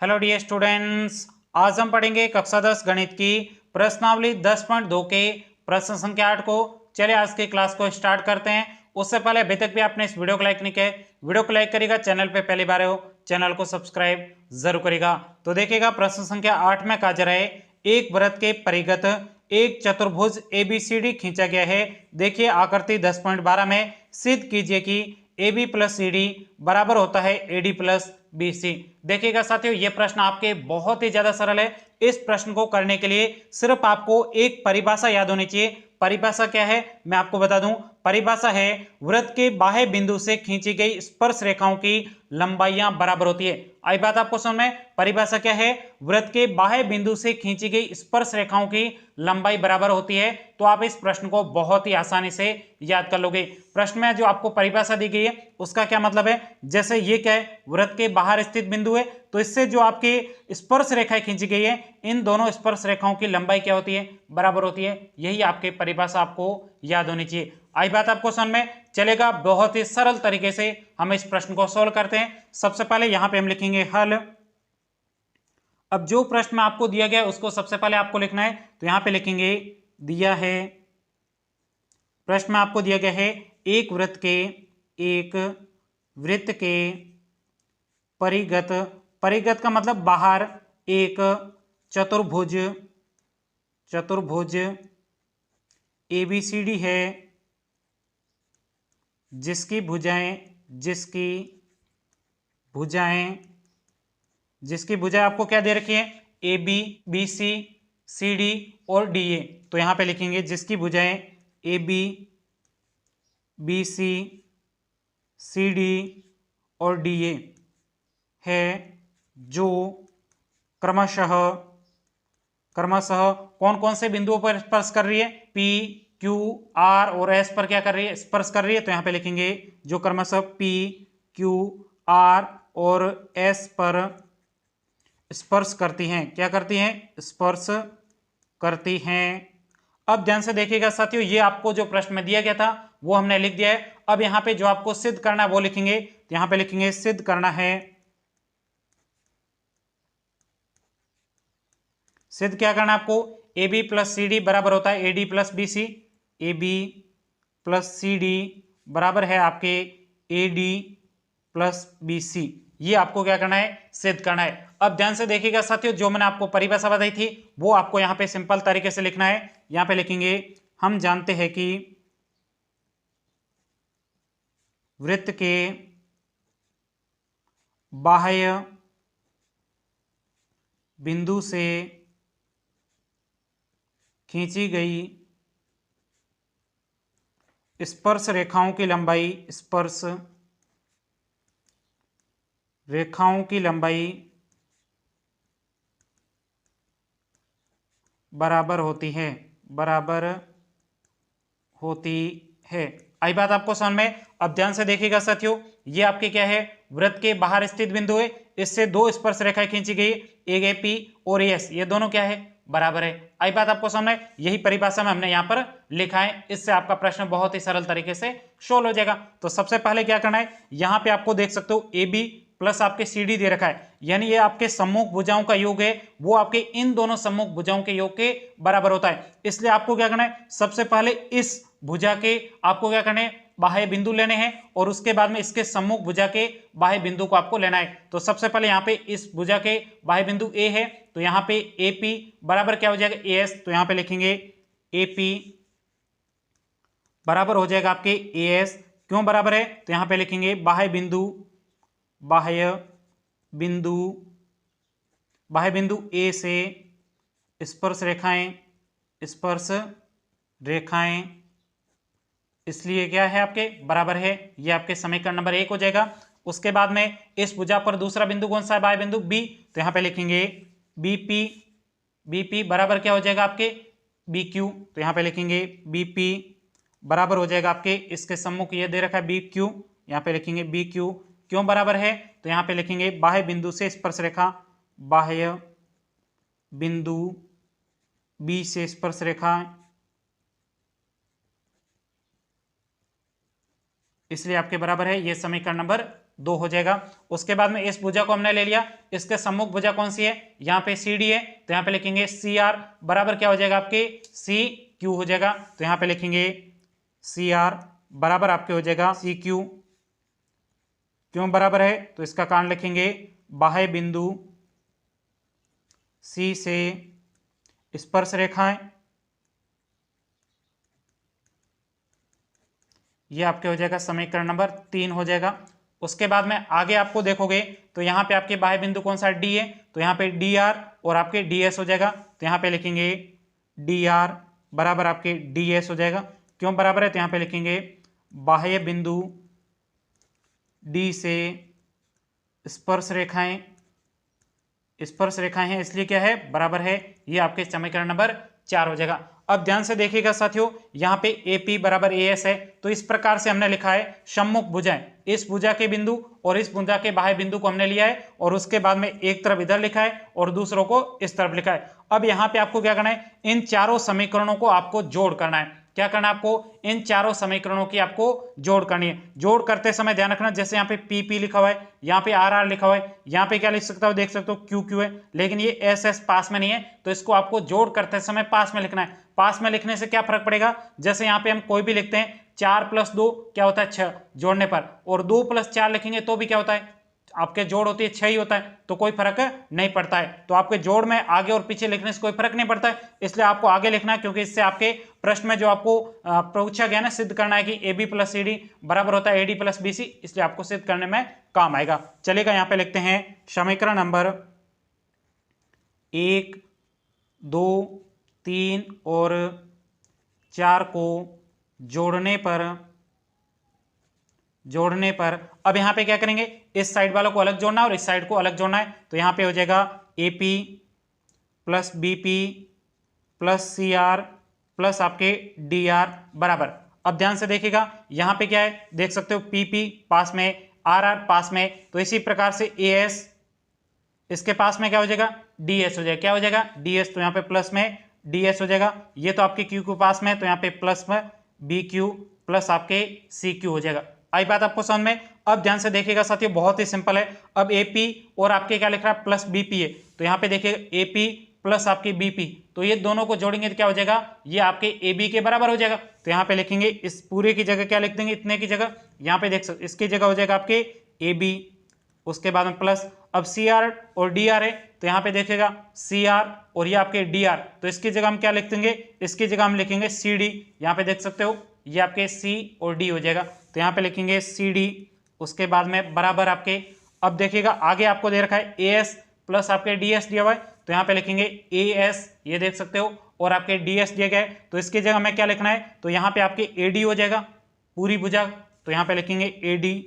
Hello dear students, आज हम पढ़ेंगे कक्षा 10 गणित की प्रश्नावली 10.2 के प्रश्न संख्या 8 को। चलिए आज की क्लास को स्टार्ट करते हैं। उससे पहले अभी तक भी आपने इस वीडियो को लाइक नहीं किया, वीडियो को लाइक करिएगा। चैनल पे पहली बार हो, चैनल को सब्सक्राइब जरूर करिएगा। तो देखिएगा प्रश्न संख्या 8 में कहा जा रहा है एक वृत्त के परिगत एक चतुर्भुज ABCD खींचा गया है। देखिए आकृति 10.12 में सिद्ध कीजिए कि AB प्लस CD बराबर होता है AD प्लस BC। देखिएगा साथियों, यह प्रश्न आपके बहुत ही ज्यादा सरल है। इस प्रश्न को करने के लिए सिर्फ आपको एक परिभाषा याद होनी चाहिए। परिभाषा क्या है मैं आपको बता दूं। परिभाषा है वृत्त के बाह्य बिंदु से खींची गई स्पर्श रेखाओं की लंबाइयां बराबर होती है। आई बात आपको समझ में? परिभाषा क्या है? वृत्त के बाह्य बिंदु से खींची गई स्पर्श रेखाओं की लंबाई बराबर होती है। तो आप इस प्रश्न को बहुत ही आसानी से याद कर लोगे। प्रश्न में जो आपको परिभाषा दी गई है उसका क्या मतलब है? जैसे ये क्या है, वृत्त के बाहर स्थित बिंदु है, तो इससे जो आपकी स्पर्श रेखाएं खींची गई है, इन दोनों स्पर्श रेखाओं की लंबाई क्या होती है? बराबर होती है। यही आपके परिभाषा आपको याद होनी चाहिए। आई बात आपको समझ में? चलेगा। बहुत ही सरल तरीके से हम इस प्रश्न को सॉल्व करते हैं। सबसे पहले यहां पे हम लिखेंगे हल। अब जो प्रश्न में आपको दिया गया उसको सबसे पहले आपको लिखना है, तो यहां पे लिखेंगे दिया है, प्रश्न में आपको दिया गया है एक वृत्त के परिगत, परिगत का मतलब बाहर, एक चतुर्भुज ABCD है जिसकी भुजाएं आपको क्या दे रखी है? AB, BC, CD और DA। तो यहां पे लिखेंगे जिसकी भुजाएं AB, BC, CD और DA है, जो क्रमशः कौन कौन से बिंदुओं पर स्पर्श कर रही है? P, Q, R और S पर क्या कर रही है? स्पर्श कर रही है। तो यहां पे लिखेंगे जो क्रमशः P, Q, R और S पर स्पर्श करती हैं। क्या करती हैं? स्पर्श करती हैं। अब ध्यान से देखिएगा साथियों, ये आपको जो प्रश्न में दिया गया था वो हमने लिख दिया है। अब यहां पे जो आपको सिद्ध करना है वो लिखेंगे। तो यहां पे लिखेंगे सिद्ध करना है, सिद्ध क्या करना है आपको? AB प्लस CD बराबर होता है AD plus BC। AB plus CD बराबर है आपके AD प्लस BC। ये आपको क्या करना है? सिद्ध करना है। अब ध्यान से देखिएगा साथियों, जो मैंने आपको परिभाषा बताई थी वो आपको यहां पे सिंपल तरीके से लिखना है। यहां पे लिखेंगे हम जानते हैं कि वृत्त के बाह्य बिंदु से खींची गई स्पर्श रेखाओं की लंबाई बराबर होती है। आई बात आपको समझ में? अब ध्यान से देखिएगा साथियों, ये आपके क्या है? वृत्त के बाहर स्थित बिंदु है, इससे दो स्पर्श रेखाएं खींची गई, एक AP और AS, ये दोनों क्या है? बराबर है। आई बात आपको समझ में? यही परिभाषा में हमने यहां पर लिखा है। इससे आपका प्रश्न बहुत ही सरल तरीके से सोल्व हो जाएगा। तो सबसे पहले क्या करना है, यहां पे आपको देख सकते हो AB प्लस आपके CD दे रखा है, यानी ये आपके सम्मुख भुजाओं का योग है, वो आपके इन दोनों सम्मुख भुजाओं के योग के बराबर होता है। इसलिए आपको क्या करना है, सबसे पहले इस भुजा के आपको क्या करना है? बाह्य बिंदु लेने हैं, और उसके बाद में इसके सम्मुख भुजा के बाह्य बिंदु को आपको लेना है। तो सबसे पहले यहाँ पे इस भुजा के बाह्य बिंदु A है, तो यहाँ पे AP बराबर क्या हो जाएगा? AS। तो यहाँ पे लिखेंगे AP बराबर हो जाएगा आपके AS। क्यों बराबर है? तो यहाँ पे लिखेंगे बाह्य बिंदु A से स्पर्श रेखाएं, इसलिए क्या है आपके? बराबर है। ये आपके समीकरण नंबर 1 हो जाएगा। उसके बाद में इस भुजा पर दूसरा बिंदु कौन सा है? बाह्य बिंदु B। तो यहां पे लिखेंगे BP बराबर क्या हो जाएगा आपके? BQ। तो यहां पे लिखेंगे BP बराबर हो जाएगा आपके, इसके सम्मुख ये दे रखा है BQ, यहां पे लिखेंगे BQ। क्यों बराबर है? तो यहां पे लिखेंगे बाह्य बिंदु से स्पर्श रेखा, बाह्य बिंदु B से स्पर्श रेखा, इसलिए आपके बराबर है। यह समीकरण नंबर 2 हो जाएगा। उसके बाद में इस भुजा को हमने ले लिया, इसके सम्मुख भुजा कौन सी है, यहाँ पे CD है, तो यहाँ पे लिखेंगे CR बराबर क्या हो जाएगा आपके CQ हो जाएगा। तो यहाँ पे लिखेंगे CR बराबर आपके हो जाएगा CQ। क्यों बराबर है, तो इसका कारण लिखेंगे बाह्य बिंदु C से स्पर्श रेखाएं, ये आपके हो जाएगा समीकरण नंबर 3 हो जाएगा। उसके बाद में आगे आपको देखोगे तो यहाँ पे आपके बाह्य बिंदु कौन सा D है, तो यहाँ पे DR और आपके DS हो जाएगा। तो यहाँ पे लिखेंगे DR बराबर आपके DS हो जाएगा। क्यों बराबर है, तो यहाँ पे लिखेंगे बाह्य बिंदु D से स्पर्श रेखाएं हैं, इसलिए क्या है बराबर है, ये आपके समीकरण नंबर 4 हो जाएगा। अब ध्यान से देखिएगा साथियों, यहाँ पे AP बराबर AS है, तो इस प्रकार से हमने लिखा है सम्मुख भुजाएं, इस भुजा के बिंदु और इस भुजा के बाह्य बिंदु को हमने लिया है और उसके बाद में एक तरफ इधर लिखा है और दूसरों को इस तरफ लिखा है। अब यहाँ पे आपको क्या करना है, इन चारों समीकरणों को आपको जोड़ करना है। क्या करना है आपको, इन चारों समीकरणों की आपको जोड़ करनी है। जोड़ करते समय ध्यान रखना, जैसे यहाँ पे PP लिखा हुआ है, यहाँ पे RR लिखा हुआ है, यहाँ पे क्या लिख सकता हो, देख सकते हो QQ है, लेकिन ये SS पास में नहीं है, तो इसको आपको जोड़ करते समय पास में लिखना है। पास में लिखने से क्या फर्क पड़ेगा, जैसे यहाँ पे हम कोई भी लिखते हैं 4 + 2 क्या होता है 6 जोड़ने पर, और 2 + 4 लिखेंगे तो भी क्या होता है, आपके जोड़ होती है 6 ही होता है, तो कोई फर्क नहीं पड़ता है। तो आपके जोड़ में आगे और पीछे लिखने से कोई फर्क नहीं पड़ता है, इसलिए आपको आगे लिखना है, क्योंकि इससे आपके प्रश्न में जो आपको पूछा गया ना, सिद्ध करना है कि AB + CD बराबर होता है AD + BC, इसलिए आपको सिद्ध करने में काम आएगा। चलेगा, यहाँ पे लिखते हैं समीकरण नंबर 1, 2, 3 और 4 को जोड़ने पर अब यहाँ पे क्या करेंगे, इस साइड वालों को अलग जोड़ना है और इस साइड को अलग जोड़ना है। तो यहाँ पे हो जाएगा AP + BP + CR + आपके DR बराबर। अब ध्यान से देखिएगा, यहाँ पे क्या है, देख सकते हो PP पास में, RR पास में, तो इसी प्रकार से AS इसके पास में क्या हो जाएगा, DS हो जाएगा। क्या हो जाएगा, DS, तो यहाँ पे प्लस में DS हो जाएगा। ये तो आपके Q पास में, तो यहाँ पे प्लस में BQ + आपके CQ हो जाएगा। आई बात आपको समझ में। अब ध्यान से देखिएगा साथियों, बहुत ही सिंपल है। अब AP और आपके क्या लिख रहा है, +BP है, तो यहाँ पे देखिए AP + आपकी BP, तो ये दोनों को जोड़ेंगे तो क्या हो जाएगा, ये आपके AB के बराबर हो जाएगा। तो यहाँ पे लिखेंगे, इस पूरे की जगह क्या लिख देंगे, इतने की जगह यहाँ पे देख सकते, इसकी जगह हो जाएगा आपके AB, उसके बाद में प्लस। अब CR और DR है, तो यहाँ पे देखिएगा CR और ये आपके DR, तो इसकी जगह हम क्या लिख देंगे, इसकी जगह हम लिखेंगे CD। यहाँ पे देख सकते हो ये आपके C और D हो जाएगा, तो यहाँ पे लिखेंगे CD, उसके बाद में बराबर आपके। अब देखिएगा आगे आपको दे रखा है AS + आपके DS दिया हुआ है, तो यहाँ पे लिखेंगे AS, ये देख सकते हो, और आपके DS दिया गया है, तो इसकी जगह में क्या लिखना है, तो यहाँ पे आपके AD हो जाएगा पूरी भुजा, तो यहाँ पे लिखेंगे AD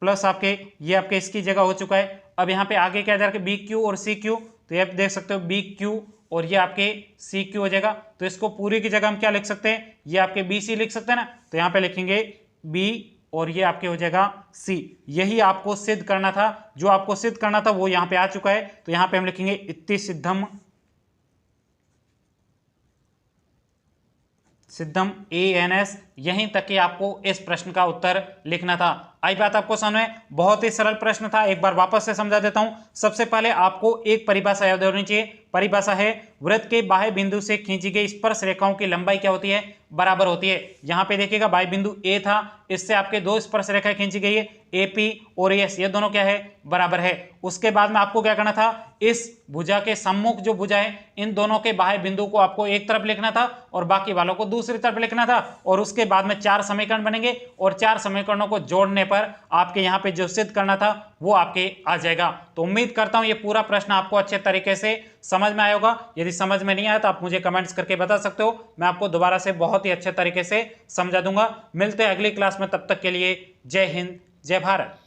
+ आपके ये आपके इसकी जगह हो चुका है। अब यहाँ पे आगे क्या दे रखा है, BQ और CQ, तो ये आप देख सकते हो BQ और ये आपके CQ हो जाएगा। तो इसको पूरी की जगह हम क्या लिख सकते हैं, ये आपके BC लिख सकते हैं ना, तो यहाँ पे लिखेंगे B और ये आपके हो जाएगा C। यही आपको सिद्ध करना था, जो आपको सिद्ध करना था वो यहाँ पे आ चुका है। तो यहाँ पे हम लिखेंगे इत्ति सिद्धम ANS। यहीं तक कि आपको इस प्रश्न का उत्तर लिखना था। आई बात आपको समझ में, बहुत ही सरल प्रश्न था। एक बार वापस से समझा देता हूं। सबसे पहले आपको एक परिभाषा याद होनी चाहिए। परिभाषा है, वृत्त के बाह्य बिंदु से खींची गई स्पर्श रेखाओं की लंबाई क्या होती है, बराबर होती है। यहाँ पे देखिएगा बाह्य बिंदु A था, इससे आपके 2 स्पर्श रेखाएं खींची गई है, AP और AS, ये दोनों क्या है, बराबर है। उसके बाद में आपको क्या करना था, इस भुजा के सम्मुख जो भुजा है, इन दोनों के बाह्य बिंदु को आपको एक तरफ लिखना था और बाकी वालों को दूसरी तरफ लिखना था। और उसके बाद में 4 समीकरण बनेंगे और 4 समीकरणों को जोड़ने पर आपके यहाँ पे जो सिद्ध करना था वो आपके आ जाएगा। तो उम्मीद करता हूं ये पूरा प्रश्न आपको अच्छे तरीके से समझ में आया होगा। यदि समझ में नहीं आया तो आप मुझे कमेंट्स करके बता सकते हो, मैं आपको दोबारा से बहुत ही अच्छे तरीके से समझा दूंगा। मिलते हैं अगली क्लास में, तब तक के लिए जय हिंद, जय भारत।